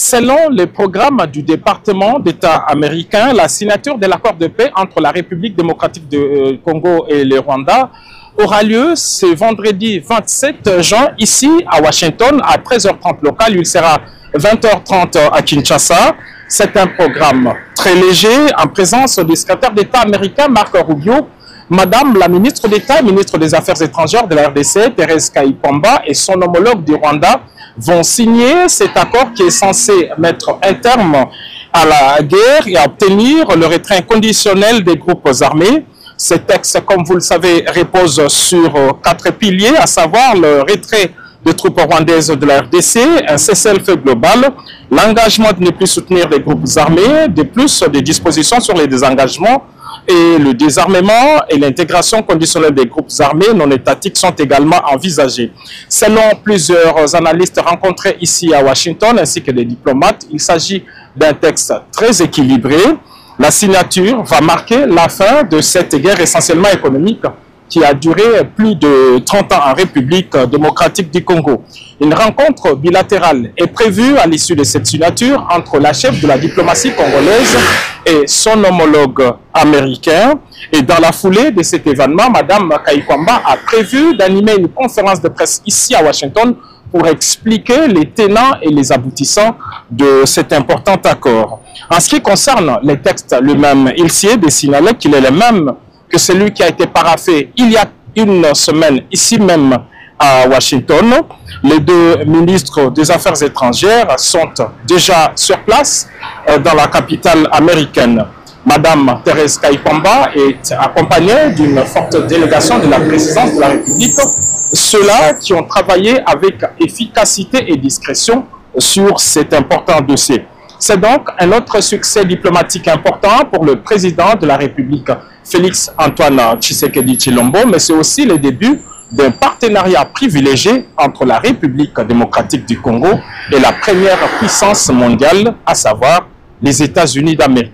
Selon les programmes du département d'État américain, la signature de l'accord de paix entre la République démocratique du Congo et le Rwanda aura lieu ce vendredi 27 juin ici à Washington à 13h30 local. Il sera 20h30 à Kinshasa. C'est un programme très léger en présence du secrétaire d'État américain Marco Rubio, Madame la ministre d'État et ministre des Affaires étrangères de la RDC, Thérèse Kayipamba, et son homologue du Rwanda vont signer cet accord qui est censé mettre un terme à la guerre et obtenir le retrait inconditionnel des groupes armés. Ce texte, comme vous le savez, repose sur 4 piliers, à savoir le retrait des troupes rwandaises de la RDC, un cessez-le-feu global, l'engagement de ne plus soutenir les groupes armés, de plus des dispositions sur les désengagements et le désarmement et l'intégration conditionnelle des groupes armés non étatiques sont également envisagés. Selon plusieurs analystes rencontrés ici à Washington ainsi que des diplomates, il s'agit d'un texte très équilibré. La signature va marquer la fin de cette guerre essentiellement économique qui a duré plus de 30 ans en République démocratique du Congo. Une rencontre bilatérale est prévue à l'issue de cette signature entre la chef de la diplomatie congolaise et son homologue américain. Et dans la foulée de cet événement, Madame Kayipamba a prévu d'animer une conférence de presse ici à Washington pour expliquer les tenants et les aboutissants de cet important accord. En ce qui concerne les textes lui-même, il s'y est de signaler qu'il est le même que celui qui a été paraphé il y a une semaine ici même à Washington. Les deux ministres des Affaires étrangères sont déjà sur place dans la capitale américaine. Madame Thérèse Kayipamba est accompagnée d'une forte délégation de la présidence de la République, ceux-là qui ont travaillé avec efficacité et discrétion sur cet important dossier. C'est donc un autre succès diplomatique important pour le président de la République, Félix Antoine Tshisekedi Tshilombo, mais c'est aussi le début d'un partenariat privilégié entre la République démocratique du Congo et la première puissance mondiale, à savoir les États-Unis d'Amérique.